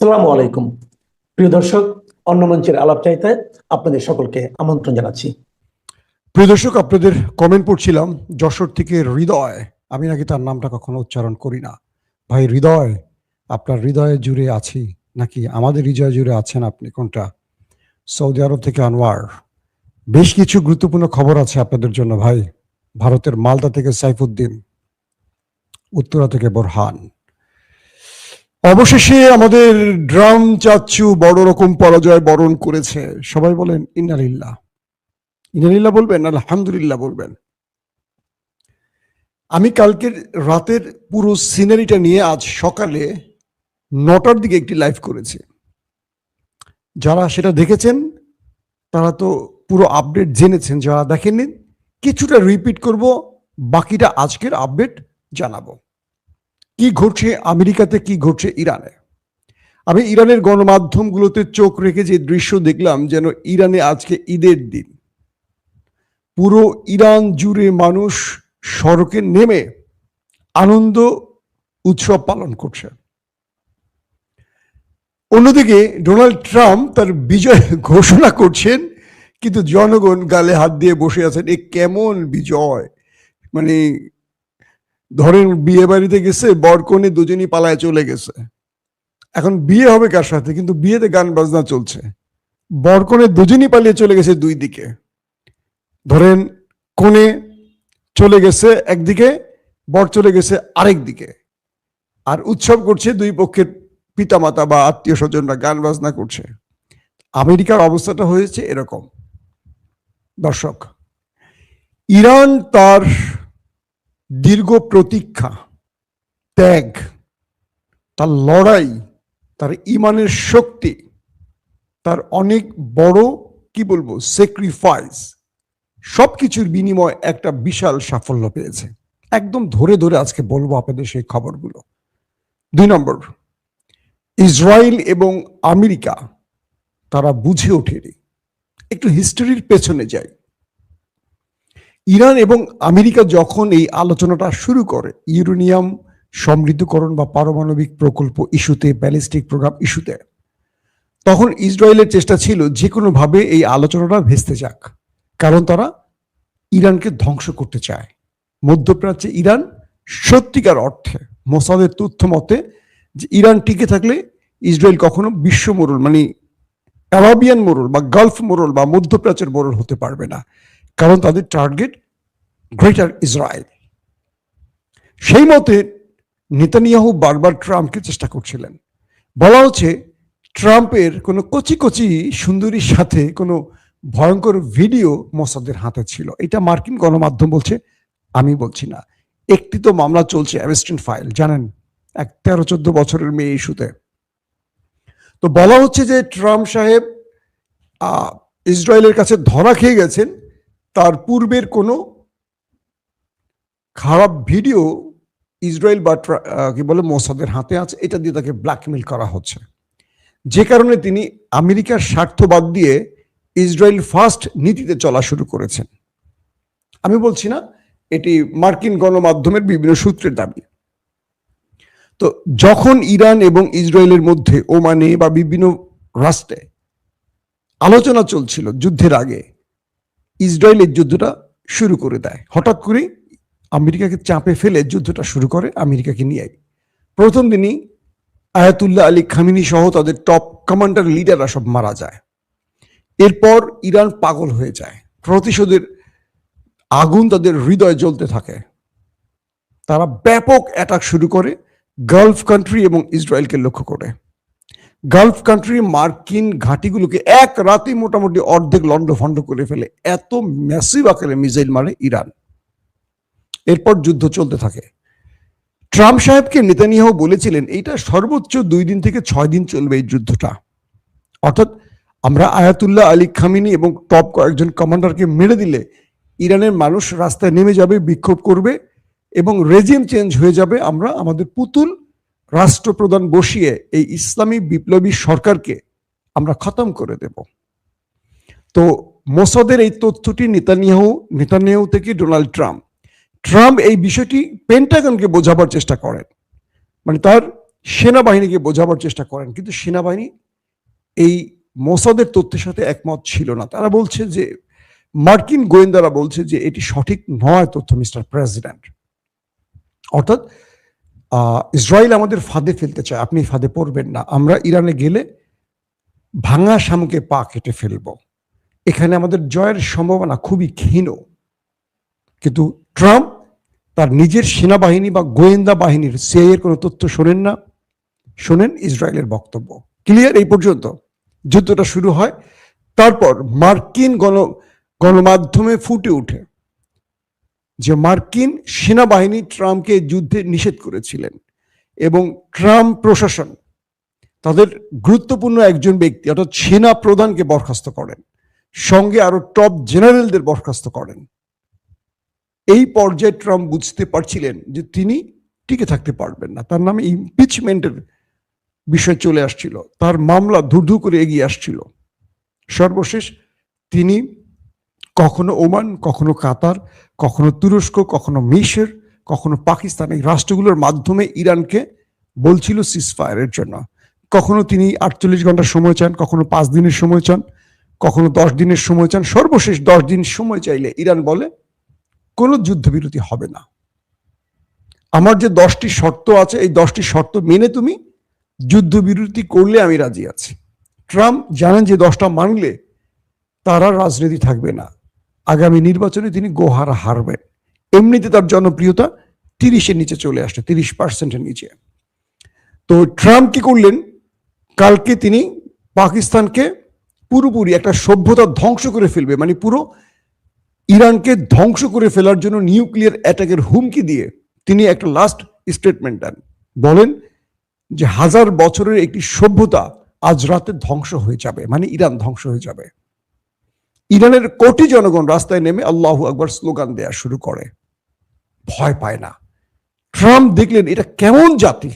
আসসালামু আলাইকুম প্রিয় দর্শক, অন্য মঞ্চের আলাপ চাইতায় আপনাদের সকলকে আমন্ত্রণ জানাচ্ছি। প্রিয় দর্শক, আপনাদের কমেন্ট পড়ছিলাম যশোর থেকে হৃদয়। আমি নাকি তার নামটা কখনো উচ্চারণ করি না। ভাই হৃদয়, আপনার হৃদয়ে জুড়ে আছি নাকি আমাদের হৃদয় জুড়ে আছেন আপনি, কোনটা? সৌদি আরব থেকে আনোয়ার। বেশ কিছু গুরুত্বপূর্ণ খবর আছে আপনাদের জন্য ভাই। ভারতের মালদা থেকে সাইফুদ্দিন, উত্তরা থেকে বোরহান। অবশেষে আমাদের ড্রাম চাচ্চু বড় রকম পরাজয় বরণ করেছে। সবাই বলেন ইন্নালিল্লাহ। ইন্নালিল্লাহ বলবেন, আলহামদুলিল্লাহ বলবেন। আমি কালকের রাতের পুরো সিনারিটা নিয়ে আজ সকালে 9টার দিকে একটি লাইভ করেছি। যারা সেটা দেখেছেন তারা তো পুরো আপডেট জেনেছেন, যারা দেখেননি কিছুটা রিপিট করব, বাকিটা আজকের আপডেট জানাবো। কি ঘটছে আমেরিকাতে, কি ঘটছে ইরানে। আমি ইরানের গণমাধ্যমগুলোতে চোখ রেখে যে দৃশ্য দেখলাম, যেন ইরানে আজকে ঈদের দিন। পুরো ইরান জুড়ে মানুষ সড়কে নেমে আনন্দ উৎসব পালন করছে। অন্যদিকে ডোনাল্ড ট্রাম্প তার বিজয় ঘোষণা করছেন, কিন্তু জনগণ গালে হাত দিয়ে বসে আছেন। এ কেমন বিজয়! মানে ধরেন বিয়ে বাড়িতে গেছে, বরকনে দুজনই পালায় চলে গেছে, এখন বিয়ে হবে কার সাথে? কিন্তু বিয়েতে গান বাজনা চলছে, বরকনে দুজনই পালিয়ে চলে গেছে দুই দিকে। ধরেন কোণে চলে গেছে একদিকে, বর চলে গেছে আরেক দিকে, আর উৎসব করছে দুই পক্ষের পিতামাতা বা আত্মীয় স্বজনরা, গান বাজনা করছে। আমেরিকার অবস্থাটা হয়েছে এরকম। দর্শক, ইরান তার দীর্ঘ প্রতীক্ষা, ত্যাগ, তার লড়াই, তার ইমানের শক্তি, তার অনেক বড় কি বলবো স্যাক্রিফাইস, সবকিছুর বিনিময় একটা বিশাল সাফল্য পেয়েছে। একদম ধরে ধরে আজকে বলবো আপনাদের সেই খবরগুলো। 2 নম্বর, ইসরায়েল এবং আমেরিকা তারা বুঝে ওঠেনি। একটু হিস্টোরির পেছনে যাই। ইরান এবং আমেরিকা যখন এই আলোচনাটা শুরু করে ইউরেনিয়াম সমৃদ্ধকরণ বা পারমাণবিক প্রকল্প ইস্যুতে, ব্যালিস্টিক প্রোগ্রাম ইস্যুতে, তখন ইসরায়েলের চেষ্টা ছিল যে কোনোভাবে এই আলোচনাটা ভেস্তে যাক, কারণ তারা ইরানকে ধ্বংস করতে চায়। মধ্যপ্রাচ্যে ইরান সত্যিকার অর্থে মোসাদের তথ্য মতে যে ইরান টিকে থাকলে ইসরায়েল কখনো বিশ্ব মোড়ল মানে আরাবিয়ান মোড়ল বা গালফ মোড়ল বা মধ্যপ্রাচ্যের মোড়ল হতে পারবে না, কারণ তাদের টার্গেট গ্রেটার ইসরায়েল। সেই মতে নেতানিয়াহু বারবার ট্রাম্পকে চেষ্টা করছিলেন। বলা হচ্ছে ট্রাম্পের কোনো কচি কচি সুন্দরীর সাথে কোনো ভয়ঙ্কর ভিডিও মোসাদের হাতে ছিল। এটা মার্কিন গণমাধ্যম বলছে, আমি বলছি না। একটি তো মামলা চলছে, অ্যাবস্টিন ফাইল, জানেন, এক 13-14 বছরের মেয়ে ইস্যুতে। তো বলা হচ্ছে যে ট্রাম্প সাহেব ইসরায়েলের কাছে ধরা খেয়ে গেছেন, তার পূর্বের কোনো খারাপ ভিডিও ইসরায়েল বা কি বলে মোসাদের হাতে আছে, এটা দিয়ে তাকে ব্ল্যাকমেল করা হচ্ছে। যে কারণে তিনি আমেরিকার স্বার্থ বাদ দিয়ে ইসরায়েল ফার্স্ট নীতিতে চলা শুরু করেছেন। আমি বলছি না, এটি মার্কিন গণমাধ্যমের বিভিন্ন সূত্রের দাবি। তো যখন ইরান এবং ইসরায়েলের মধ্যে ওমানে বা বিভিন্ন রাষ্ট্রে আলোচনা চলছিল যুদ্ধের আগে, ইসরায়েলের যুদ্ধটা শুরু করে দেয়। হঠাৎ করে আমেরিকাকে চাপে ফেলে যুদ্ধটা শুরু করে আমেরিকাকে নিয়ে। প্রথম দিনই আয়াতুল্লাহ আলী খামিনি সহ তাদের টপ কমান্ডার লিডাররা সব মারা যায়। এরপর ইরান পাগল হয়ে যায়, প্রতিশোধের আগুন তাদের হৃদয়ে জ্বলতে থাকে। তারা ব্যাপক অ্যাটাক শুরু করে গালফ কান্ট্রি এবং ইসরায়েলকে লক্ষ্য করে। গালফ কান্ট্রি মার্কিন ঘাঁটিগুলোকে এক রাতে মোটামুটি অর্ধেক লন্ডভন্ড করে ফেলে। এত ম্যাসিভ আকারে মিসাইল মারে ইরান। এরপর যুদ্ধ চলতে থাকে। ট্রাম্প সাহেবকে নেতানিয়াহু বলেছিলেন এইটা সর্বোচ্চ 2 দিন থেকে 6 দিন চলবে এই যুদ্ধটা। অর্থাৎ আমরা আয়াতুল্লাহ আলী খামিনি এবং টপ কয়েকজন কমান্ডারকে মেরে দিলে ইরানের মানুষ রাস্তায় নেমে যাবে, বিক্ষোভ করবে এবং রেজিম চেঞ্জ হয়ে যাবে। আমরা আমাদের পুতুল রাষ্ট্রপ্রধান বসিয়ে এই ইসলামী বিপ্লবী সরকারকে আমরা খতম করে দেব। তো মোসাদের এই তথ্যটি নেতানিয়াহু থেকে ডোনাল্ড ট্রাম্প এই বিষয়টি পেন্টাগনকে বোঝাবার চেষ্টা করেন। মানে তার সেনাবাহিনীকে বোঝাবার চেষ্টা করেন, কিন্তু সেনাবাহিনী এই মোসাদের তথ্যের সাথে একমত ছিল না। তারা বলছে যে, মার্কিন গোয়েন্দারা বলছে যে এটি সঠিক নয় তথ্য মিস্টার প্রেসিডেন্ট। অর্থাৎ ইসরায়েল আমাদের ফাঁদে ফেলতে চায়, আপনি ফাঁদে পড়বেন না, আমরা ইরানে গেলে ভাঙা শামুকে পা কেটে ফেলব, এখানে আমাদের জয়ের সম্ভাবনা খুবই ক্ষীণ। কিন্তু ট্রাম্প তার নিজের সেনাবাহিনী বা গোয়েন্দা বাহিনীর সিআইএর কোনো তথ্য শোনেন না, শোনেন ইসরায়েলের বক্তব্য। ক্লিয়ার? এই পর্যন্ত যুদ্ধটা শুরু হয়। তারপর মার্কিন গণমাধ্যমে ফুটে ওঠে যে মার্কিন সেনাবাহিনী ট্রাম্পকে যুদ্ধে নিষেধ করেছিলেন এবং ট্রাম্প প্রশাসন তাদের গুরুত্বপূর্ণ একজন ব্যক্তি অর্থাৎ সেনা প্রধানকে বরখাস্ত করেন, সঙ্গে আরো টপ জেনারেলদের বরখাস্ত করেন। এই পর্যায়ে ট্রাম্প বুঝতে পারছিলেন যে তিনি টিকে থাকতে পারবেন না, তার নামে ইমপিচমেন্টের বিষয় চলে আসছিল, তার মামলা ধুধু করে এগিয়ে আসছিল। সর্বশেষ তিনি কখনো ওমান, কখনো কাতার, কখনো তুরস্ক, কখনো মিশর, কখনো পাকিস্তান, এই রাষ্ট্রগুলোর মাধ্যমে ইরানকে বলছিল সিজফায়ারের জন্য। কখনো তিনি 48 ঘন্টার সময় চান, কখনো 5 দিনের সময় চান, কখনো 10 দিনের সময় চান। সর্বশেষ 10 দিন সময় চাইলে ইরান বলে কোনো যুদ্ধবিরতি হবে না, আমার যে 10টি শর্ত আছে এই 10টি শর্ত মেনে তুমি যুদ্ধবিরতি করলে আমি রাজি আছি। ট্রাম্প জানেন যে 10টা মানলে তারা রাজনীতি থাকবে না, আগামী নির্বাচনে তিনি গোহারা হারবেন। এমনিতে তার জনপ্রিয়তা 30-এর নিচে চলে আসছে, 30%-এর নিচে। তো ট্রাম্প কি করলেন, কালকে তিনি পাকিস্তানকে পুরোপুরি একটা সভ্যতা ধ্বংস করে ফেলবে, মানে পুরো ইরানকে ধ্বংস করে ফেলার জন্য নিউক্লিয়ার অ্যাটাকের হুমকি দিয়ে তিনি একটা লাস্ট স্টেটমেন্ট দেন, বলেন যে 1000 বছরের একটি সভ্যতা আজ রাতে ধ্বংস হয়ে যাবে, মানে ইরান ধ্বংস হয়ে যাবে। ইরানের কোটি জনগণ রাস্তায় নেমে আল্লাহু আকবার স্লোগান দেয়া শুরু করে, ভয় পায় না। ট্রাম্প দেখলেন এটা কেমন জাতি,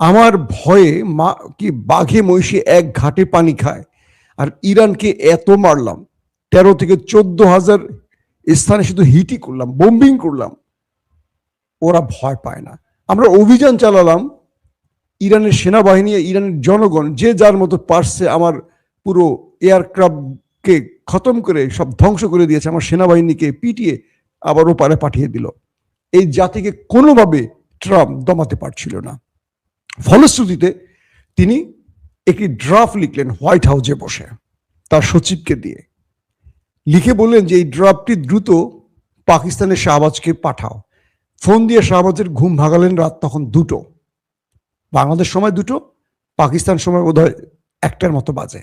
আমার ভয়ে কি বাঘে মহিষে এক ঘাটে পানি খায়, আর ইরানকে এত মারলাম, 13 থেকে 14,000 স্থানে শুধু হিটই করলাম, বোম্বিং করলাম, ওরা ভয় পায় না। আমরা অভিযান চালালাম, ইরানের সেনাবাহিনী, ইরানের জনগণ যে যার মতো পারছে আমার পুরো এয়ারক্রাফটকে খতম করে সব ধ্বংস করে দিয়েছে, আমার সেনাবাহিনীকে পিটিয়ে আবার ওপারে পাঠিয়ে দিল। এই জাতিকে কোনোভাবে ট্রাম্প দমাতে পারছিল না। ফলশ্রুতিতে তিনি একটি ড্রাফট লিখলেন হোয়াইট হাউসে বসে তার সচিবকে দিয়ে, লিখে বললেন যে এই ড্রাফটটি দ্রুত পাকিস্তানের শাহবাজকে পাঠাও। ফোন দিয়ে শাহবাজের ঘুম ভাগালেন, রাত তখন 2টো, বাংলাদেশ সময় 2টো, পাকিস্তান সময় বোধহয় 1টার মতো বাজে।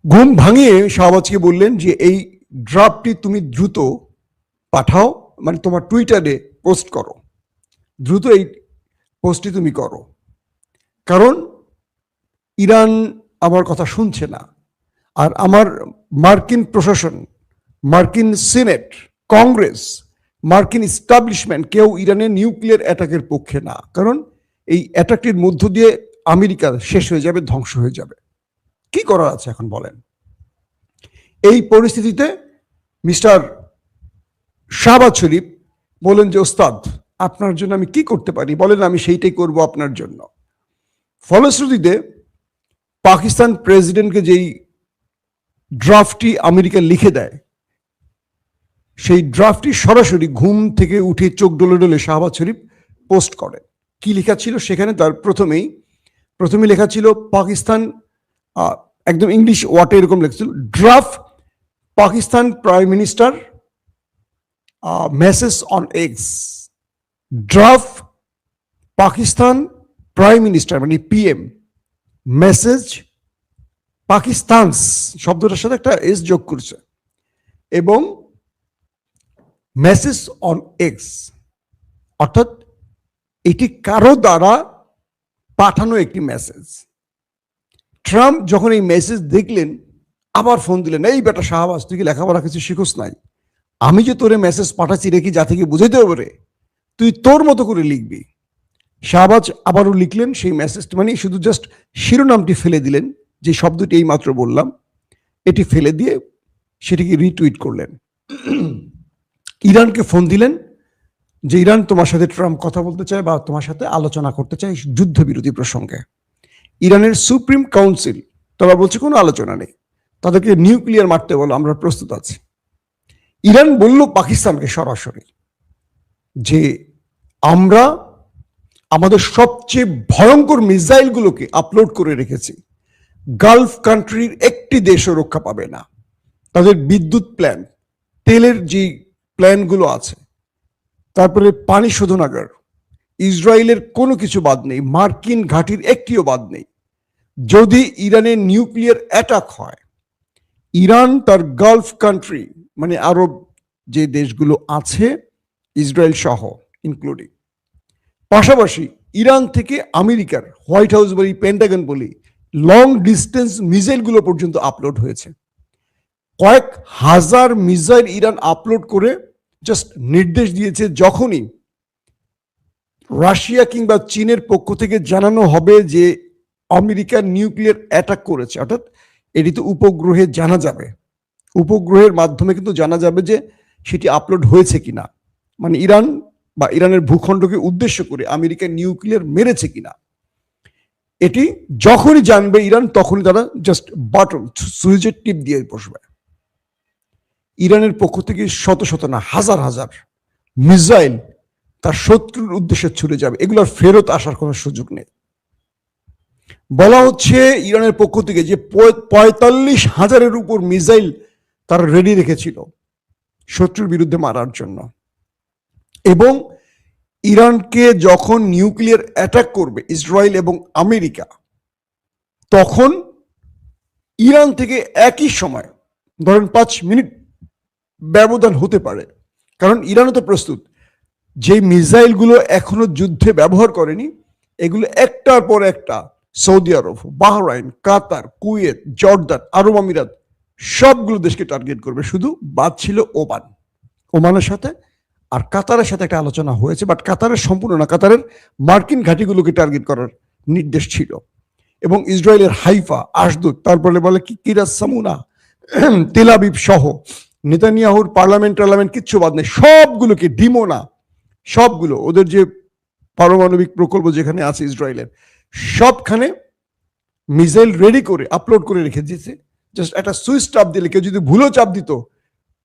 ঘুম ভাঙিয়ে শাহবাজকে বললেন যে এই ড্রাফটটি তুমি দ্রুত পাঠাও, মানে তোমার টুইটারে পোস্ট করো, দ্রুত এই পোস্টটি তুমি করো, কারণ ইরান আমার কথা শুনছে না, আর আমার মার্কিন প্রশাসন, মার্কিন সিনেট, কংগ্রেস, মার্কিন এস্টাবলিশমেন্ট কেউ ইরানের নিউক্লিয়ার অ্যাটাকের পক্ষে না, কারণ এই অ্যাটাকটির মধ্য দিয়ে আমেরিকা শেষ হয়ে যাবে, ধ্বংস হয়ে যাবে। কি করার আছে এখন বলেন? এই পরিস্থিতিতে মিস্টার শাহবাজ শরীফ বলেন যে ওস্তাদ আপনার জন্য আমি কি করতে পারি বলেন, আমি সেইটাই করব আপনার জন্য। ফলশ্রুতিতে পাকিস্তান প্রেসিডেন্টকে যেই ড্রাফটটি আমেরিকা লিখে দেয়, সেই ড্রাফটটি সরাসরি ঘুম থেকে উঠে চোখ ডলে ডলে শাহবাজ শরীফ পোস্ট করে। কি লেখা ছিল সেখানে? তার প্রথমে লেখা ছিল পাকিস্তান, একদম ইংলিশ ওয়ার্ডে এরকম লেখছিল, draft Pakistan prime minister message on X, draft Pakistan prime minister মানে পিএম মেসেজ পাকিস্তান, শব্দটার সাথে একটা এস যোগ করছে, এবং মেসেজ অন এক্স, অর্থাৎ এটি কারো দ্বারা পাঠানো একটি মেসেজ। ট্রাম্প যখন এই মেসেজ দেখলেন আবার ফোন দিলেন, এই বেটা শাহবাজ তুই কি লেখাপড়া কিছু শিখোস নাই, আমি যে তোরে মেসেজ পাঠাচ্ছি রেখে জাতিকে বুঝাইতে হবে রে, তুই তোর মতো করে লিখবি। শাহবাজ আবারও লিখলেন সেই মেসেজটি, মানে শুধু জাস্ট শিরোনামটি ফেলে দিলেন, যে শব্দটি এই মাত্র বললাম এটি ফেলে দিয়ে সেটিকে রিটুইট করলেন। ইরানকে ফোন দিলেন, যে ইরান তোমার সাথে ট্রাম্প কথা বলতে চায় বা তোমার সাথে আলোচনা করতে চায় যুদ্ধবিরতি প্রসঙ্গে। ইরানের সুপ্রিম কাউন্সিল তারা বলছে কোনো আলোচনা নেই, তাদেরকে নিউক্লিয়ার মারতে বলো, আমরা প্রস্তুত আছি। ইরান বলল পাকিস্তানকে সরাসরি যে আমরা আমাদের সবচেয়ে ভয়ঙ্কর মিসাইলগুলোকে আপলোড করে রেখেছি, গালফ কান্ট্রির একটি দেশও রক্ষা পাবে না। তাদের বিদ্যুৎ প্ল্যান, তেলের যে প্ল্যানগুলো আছে, তারপরে পানি শোধনাগার, ইসরায়েলের কোনো কিছু বাদ নেই, মার্কিন ঘাঁটির একটিও বাদ নেই। যদি ইরানের নিউক্লিয়ার অ্যাটাক হয়, ইরান তার গালফ কান্ট্রি মানে আরব যে দেশগুলো আছে ইসরায়েল সহ ইনক্লুডিং, পাশাপাশি ইরান থেকে আমেরিকার হোয়াইট হাউস বলি, পেন্টাগন বলি, লং ডিস্টেন্স মিসাইলগুলো পর্যন্ত আপলোড হয়েছে। কয়েক হাজার মিসাইল ইরান আপলোড করে জাস্ট নির্দেশ দিয়েছে যখনই রাশিয়া কিংবা চীনের পক্ষ থেকে জানানো হবে যে আমেরিকা নিউক্লিয়ার অ্যাটাক করেছে, অর্থাৎ এটি তো উপগ্রহে জানা যাবে, উপগ্রহের মাধ্যমে কিন্তু জানা যাবে যে সেটি আপলোড হয়েছে কিনা, মানে ইরান বা ইরানের ভূখণ্ডকে উদ্দেশ্য করে আমেরিকা নিউক্লিয়ার মেরেছে কিনা। এটি যখনই জানবে ইরান, তখনই তারা জাস্ট বাটন সুইচের টিপ দিয়ে বসবে। ইরানের পক্ষ থেকে শত শত না হাজার হাজার মিসাইল তার শত্রুর উদ্দেশ্যে ছুড়ে যাবে, এগুলোর ফেরত আসার কোনো সুযোগ নেই। বলা হচ্ছে ইরানের পক্ষ থেকে যে 45,000-এর উপর মিসাইল তারা রেডি রেখেছিল শত্রুর বিরুদ্ধে মারার জন্য, এবং ইরানকে যখন নিউক্লিয়ার অ্যাটাক করবে ইসরায়েল এবং আমেরিকা, তখন ইরান থেকে একই সময় ধরেন 5 মিনিট ব্যবধান হতে পারে, কারণ ইরানও তো প্রস্তুত। যে মিসাইলগুলো এখনো যুদ্ধে ব্যবহার করেনি, এগুলো একটার পর একটা সৌদি আরব, বাহরাইন, কাতার, কুয়েত, জর্দান, আরব আমিরাত সবগুলো দেশকে টার্গেট করবে। শুধু বাদ ছিল ওমান, ওমানের সাথে আর কাতারের সাথে একটা আলোচনা হয়েছে, বাট কাতারের সম্পূর্ণ না, কাতারের মার্কিন ঘাঁটিগুলোকে টার্গেট করার নির্দেশ ছিল। এবং ইসরায়েলের হাইফা, আশদুদ, তারপরে বলে কি কিরাস সামুনা, তেল আবিব সহ নেতানিয়াহুর পার্লামেন্ট কিচ্ছু বাদ নেই, সবগুলোকে, ডিমোনা, সবগুলো ওদের যে পারমাণবিক প্রকল্প যেখানে আছে ইসরায়েলের, সবখানে মিসাইল রেডি করে আপলোড করে রেখে দিয়েছে। জাস্ট একটা সুইচ চাপ দিলে, কেউ যদি ভুলও চাপ দিত,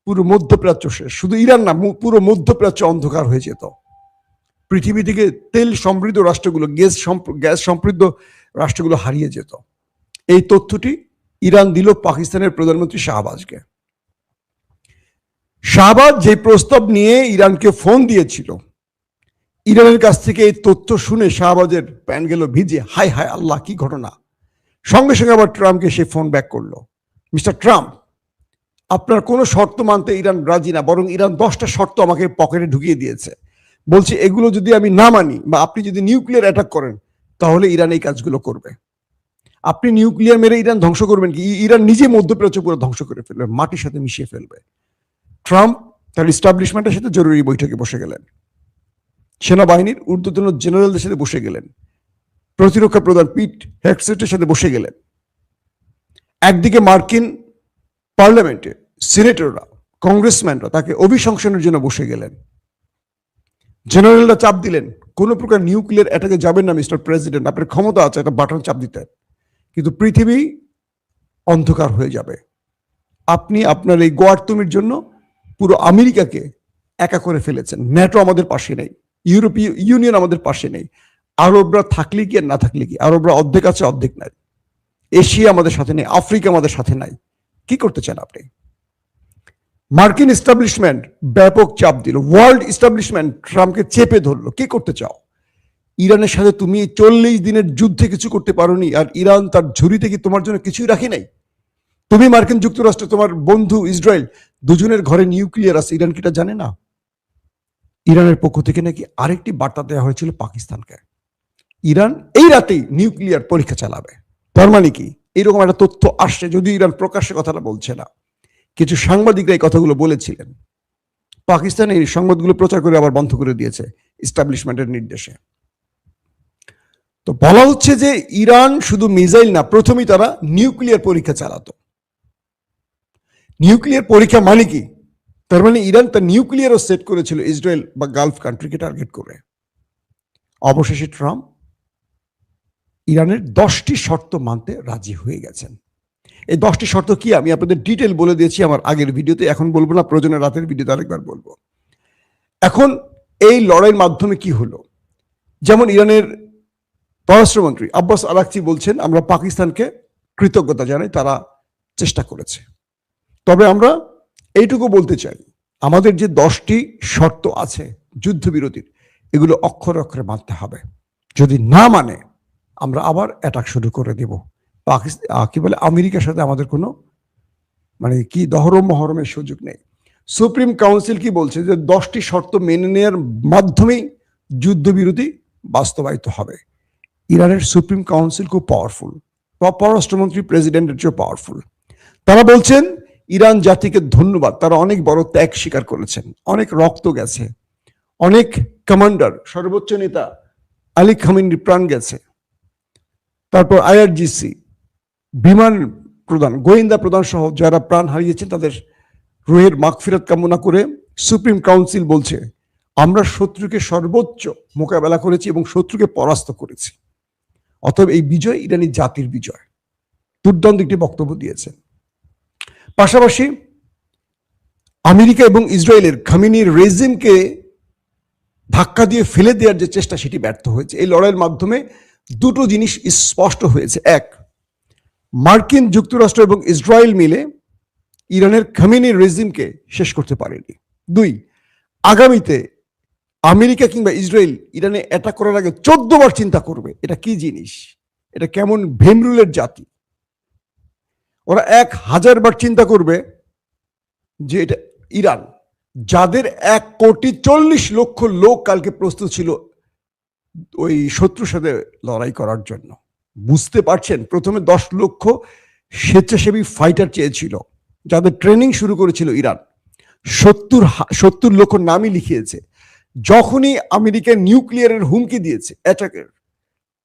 পুরো মধ্যপ্রাচ্য শেষ। শুধু ইরান না, পুরো মধ্যপ্রাচ্য অন্ধকার হয়ে যেত। পৃথিবী থেকে তেল সমৃদ্ধ রাষ্ট্রগুলো, গ্যাস সমৃদ্ধ রাষ্ট্রগুলো হারিয়ে যেত। এই তথ্যটি ইরান দিল পাকিস্তানের প্রধানমন্ত্রী শাহবাজকে। শাহবাজ যে প্রস্তাব নিয়ে ইরানকে ফোন দিয়েছিল, ইরানের কাছ থেকে এই তথ্য শুনে শাহবাজের প্যান গেল ভিজে, হায় হায় আল্লাহ, কি ঘটনা। সঙ্গে সঙ্গে আবার ট্রাম্পকে সে ফোন ব্যাক করলো, মিস্টার ট্রাম্প, আপনার কোনো শর্ত মানতে ইরান রাজি না, বরং ইরান 10টা শর্ত আমাকে পকেটে ঢুকিয়ে দিয়েছে। বলছে এগুলো যদি আমি না মানি বা আপনি যদি নিউক্লিয়ার অ্যাটাক করেন, তাহলে ইরান এই কাজগুলো করবে। আপনি নিউক্লিয়ার মেরে ইরান ধ্বংস করবেন কি? ইরান নিজে মধ্যপ্রাচ্য পুরো ধ্বংস করে ফেলবে, মাটির সাথে মিশিয়ে ফেলবে। ট্রাম্প তার ইস্টাবলিশমেন্টের সাথে জরুরি বৈঠকে বসে গেলেন, সেনাবাহিনীর ঊর্ধ্বতন জেনারেলদের সাথে বসে গেলেন, প্রতিরক্ষা প্রধান পিট হেগসেটের সাথে বসে গেলেন। একদিকে মার্কিন পার্লামেন্টে সিনেটররা, কংগ্রেসম্যানরা তাকে অভিশংসনের জন্য বসে গেলেন। জেনারেলরা চাপ দিলেন, কোন প্রকার নিউক্লিয়ার অ্যাটাকে যাবেন না মিস্টার প্রেসিডেন্ট, আপনার ক্ষমতা আছে একটা বাটন চাপ দিতে, কিন্তু পৃথিবী অন্ধকার হয়ে যাবে। আপনি আপনার এই গোয়ার্তুমির জন্য পুরো আমেরিকাকে একা করে ফেলেছেন। ন্যাটো আমাদের পাশে নেই, ইউরোপীয় ইউনিয়ন আমাদের পাশে নেই, আরবরা থাকলে কি আর না থাকলে কি, আরবরা অর্ধেক আছে অর্ধেক নাই, এশিয়া আমাদের সাথে নেই, আফ্রিকা আমাদের সাথে নাই, কি করতে চান আপনি? মার্কিন এস্টাবলিশমেন্ট ব্যাপক চাপ দিল, ওয়ার্ল্ড এস্টাবলিশমেন্ট ট্রাম্পকে চেপে ধরলো, কি করতে চাও? ইরানের সাথে তুমি 40 দিনের যুদ্ধে কিছু করতে পারোনি, আর ইরান তার ঝুড়িতে কি তোমার জন্য কিছুই রাখি নাই? তুমি মার্কিন যুক্তরাষ্ট্র, তোমার বন্ধু ইসরায়েল, দুজনের ঘরে নিউক্লিয়ার আছে, ইরান কি এটা জানে না? ইরানের পক্ষ থেকে নাকি আরেকটি বার্তা দেওয়া হয়েছিল পাকিস্তানকে, ইরান এই রাতেই নিউক্লিয়ার পরীক্ষা চালাবে। তার মানে কি, এরকম একটা তথ্য আসছে, যদি ইরান প্রকাশ্যে কথাটা বলছে না, কিছু সাংবাদিকরা এই কথাগুলো বলেছিলেন। পাকিস্তান এই সংবাদগুলো প্রচার করে আবার বন্ধ করে দিয়েছে এস্টাবলিশমেন্টের নির্দেশে। তো বলা হচ্ছে যে ইরান শুধু মিসাইল না, প্রথমেই তারা নিউক্লিয়ার পরীক্ষা চালাতো। নিউক্লিয়ার পরীক্ষা মানে কি? তার মানে ইরান তার নিউক্লিয়ারও সেট করেছিল ইসরায়েল বা গালফ কান্ট্রিকে টার্গেট করে। অবশেষে ট্রাম্প ইরানের 10টি শর্ত মানতে রাজি হয়ে গেছেন। এই 10টি শর্ত কি আমি আপনাদের ডিটেল বলে দিয়েছি আমার আগের ভিডিওতে, এখন বলবো না, প্রয়োজনে রাতের ভিডিওতে আরেকবার বলবো। এখন এই লড়াইয়ের মাধ্যমে কি হলো, যেমন ইরানের পররাষ্ট্রমন্ত্রী আব্বাস আরাকচি বলছেন, আমরা পাকিস্তানকে কৃতজ্ঞতা জানাই, তারা চেষ্টা করেছে। তবে আমরা এইটুকু বলতে চাই, আমাদের যে 10টি শর্ত আছে যুদ্ধবিরতির, এগুলো অক্ষরে অক্ষরে মানতে হবে। যদি না মানে আমরা আবার অ্যাটাক শুরু করে দেব। পাকিস্তান কি বলে, আমেরিকার সাথে আমাদের কোনো মানে কি দহরম মহরমের সুযোগ নেই। সুপ্রিম কাউন্সিল কি বলছে, যে 10টি শর্ত মেনে নেওয়ার মাধ্যমেই যুদ্ধবিরতি বাস্তবায়িত হবে। ইরানের সুপ্রিম কাউন্সিল খুব পাওয়ারফুল, পররাষ্ট্রমন্ত্রী প্রেসিডেন্টের চেয়ে পাওয়ারফুল। তারা বলছেন ইরান জাতিকে ধন্যবাদ, তারা অনেক বড় ত্যাগ স্বীকার করেছেন, অনেক রক্ত গেছে, অনেক কমান্ডার সর্বোচ্চ নেতা আলী খামেনির প্রাণ গেছে। তারপর আইআরজিসি, বিমান প্রধান, গোয়েন্দা প্রধান সহ যারা প্রাণ হারিয়েছেন তাদের রুহের মাগফিরাত কামনা করে সুপ্রিম কাউন্সিল বলছে আমরা শত্রুকে সর্বোচ্চ মোকাবেলা করেছি এবং শত্রুকে পরাস্ত করেছি, অতএব এই বিজয় ইরানি জাতির বিজয়। দুর্দান্ত একটি বক্তব্য দিয়েছেন। পাশাপাশি আমেরিকা এবং ইসরায়েলের খামেনির রেজিমকে ধাক্কা দিয়ে ফেলে দেওয়ার যে চেষ্টা, সেটি ব্যর্থ হয়েছে। এই লড়াইয়ের মাধ্যমে দুটো জিনিস স্পষ্ট হয়েছে। এক, মার্কিন যুক্তরাষ্ট্র এবং ইসরায়েল মিলে ইরানের খামেনির রেজিমকে শেষ করতে পারেনি। দুই, আগামীতে আমেরিকা কিংবা ইসরায়েল ইরানে অ্যাটাক করার আগে 14 বার চিন্তা করবে এটা কি জিনিস, এটা কেমন ভেমরুলের জাতি। ওরা 1000 বার চিন্তা করবে যে এটা ইরান, যাদের 1,40,00,000 লোক কালকে প্রস্তুত ছিল ওই শত্রুর সাথে লড়াই করার জন্য। বুঝতে পারছেন, প্রথমে 10 লক্ষ স্বেচ্ছাসেবী ফাইটার চেয়েছিল, যাদের ট্রেনিং শুরু করেছিল ইরান। 70 লক্ষ নামই লিখিয়েছে। যখনই আমেরিকা নিউক্লিয়ারের হুমকি দিয়েছে অ্যাটাকের,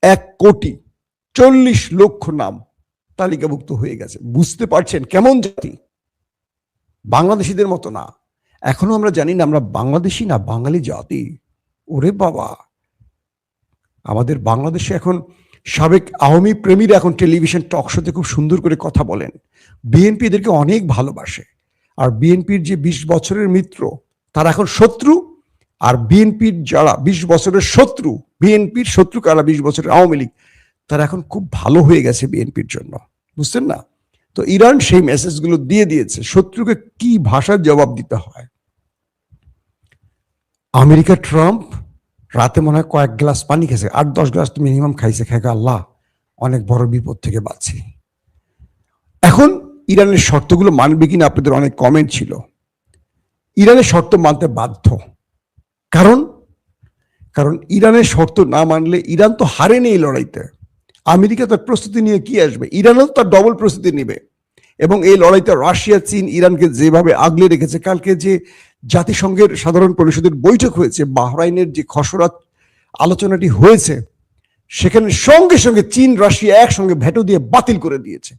1,40,00,000 নাম তালিকাভুক্ত হয়ে গেছে। বুঝতে পারছেন কেমন জাতি, বাংলাদেশিদের মতো না। এখনো আমরা জানি না আমরা বাংলাদেশি না বাঙালি জাতি। ওরে বাবা, আমাদের বাংলাদেশে এখন সাবেক আওয়ামী প্রেমীরা এখন টেলিভিশন টক শোতে খুব সুন্দর করে কথা বলেন। বিএনপি এদেরকে অনেক ভালোবাসে, আর বিএনপির যে 20 বছরের মিত্র তারা এখন শত্রু, আর বিএনপির যারা 20 বছরের শত্রু, বিএনপির শত্রু কারা, 20 বছরের আওয়ামী লীগ, তারা এখন খুব ভালো হয়ে গেছে বিএনপির জন্য, বুঝছেন না? তো ইরান সেই মেসেজগুলো দিয়ে দিয়েছে, শত্রুকে কি ভাষার জবাব দিতে হয়। আমেরিকা ট্রাম্প রাতে মনে হয় কয়েক গ্লাস পানি খেয়েছে, 8-10 গ্লাস তো মিনিমাম খাইছে, খেয়ে আল্লাহ অনেক বড় বিপদ থেকে বাঁচি। এখন ইরানের শর্তগুলো মানবে কিনা আপনাদের অনেক কমেন্ট ছিল। ইরানের শর্ত মানতে বাধ্য, কারণ ইরানের শর্ত না মানলে ইরান তো হারেনি এই লড়াইতে। আমেরিকা তার প্রস্তুতি নিয়ে কি আসবে, ইরানও তার ডবল প্রস্তুতি নিবে। এবং এই লড়াইতে রাশিয়া, চীন ইরানকে যেভাবে আগলে রেখেছে, কালকে যে জাতিসংঘের সাধারণ পরিষদের বৈঠক হয়েছে, বাহরাইনের যে খসড়া আলোচনাটি হয়েছে, সেখানে সঙ্গে সঙ্গে চীন রাশিয়া একসঙ্গে ভেটো দিয়ে বাতিল করে দিয়েছে।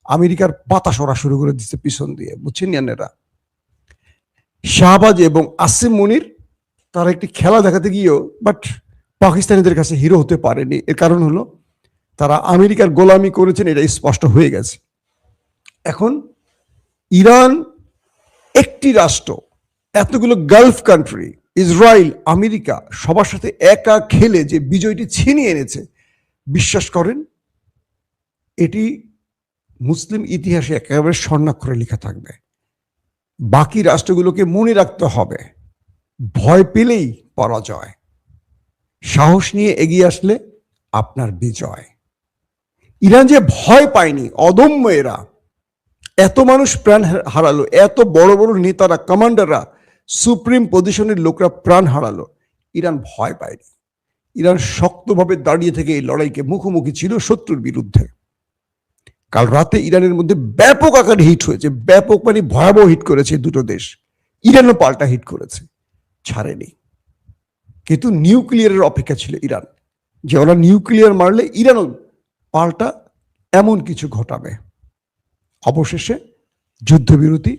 আমেরিকার পাতা সরা শুরু করে দিচ্ছে পিছন দিয়ে, বুঝছেন ইয়ানেরা। শাহবাজ এবং আসিম মুনির তারা একটি খেলা দেখাতে গিয়েও বাট পাকিস্তানিদের কাছে হিরো হতে পারেনি। এর কারণ হলো তারা আমেরিকার গোলামি করেছেন, এটা স্পষ্ট হয়ে গেছে। এখন ইরান একটি রাষ্ট্র, এতগুলো গালফ কান্ট্রি, ইসরায়েল, আমেরিকা সবার সাথে একা খেলে যে বিজয়টি ছিনিয়ে এনেছে, বিশ্বাস করেন এটি মুসলিম ইতিহাসে একেবারে স্বর্ণাক্ষরে লেখা থাকবে। বাকি রাষ্ট্রগুলোকে মনে রাখতে হবে, ভয় পেলেই পরাজয়, সাহস নিয়ে এগিয়ে আসলে আপনার বিজয়। ইরান যে ভয় পায়নি, অদম্য এরা, এত মানুষ প্রাণ হারালো, এত বড় বড় নেতারা, কমান্ডাররা, সুপ্রিম পজিশনের লোকরা প্রাণ হারালো, ইরান ভয় পায়নি। ইরান শক্তভাবে দাঁড়িয়ে থেকে এই লড়াইকে মুখোমুখি ছিল শত্রুর বিরুদ্ধে। কাল রাতে ইরানের মধ্যে ব্যাপক আকারে হিট হয়েছে, ব্যাপক মানে ভয়াবহ হিট করেছে দুটো দেশ। ইরানও পাল্টা হিট করেছে, ছাড়েনি। কিন্তু নিউক্লিয়ারের অপেক্ষা ছিল ইরান, যে ওরা নিউক্লিয়ার মারলে ইরানও পাল্টা এমন কিছু ঘটাবে। অবশেষে যুদ্ধবিরতি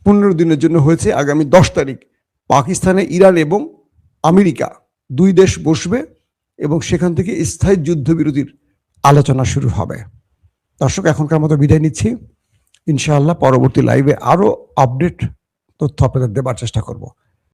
15 দিনের জন্য হয়েছে। আগামী 10 তারিখ পাকিস্তানে ইরান এবং আমেরিকা দুই দেশ বসবে এবং সেখান থেকে স্থায়ী যুদ্ধবিরতির আলোচনা শুরু হবে। দর্শক, এখনকার মতো বিদায় নিচ্ছি। ইনশাআল্লাহ পরবর্তী লাইভে আরো আপডেট তথ্য আপনাদের দেবার চেষ্টা করব।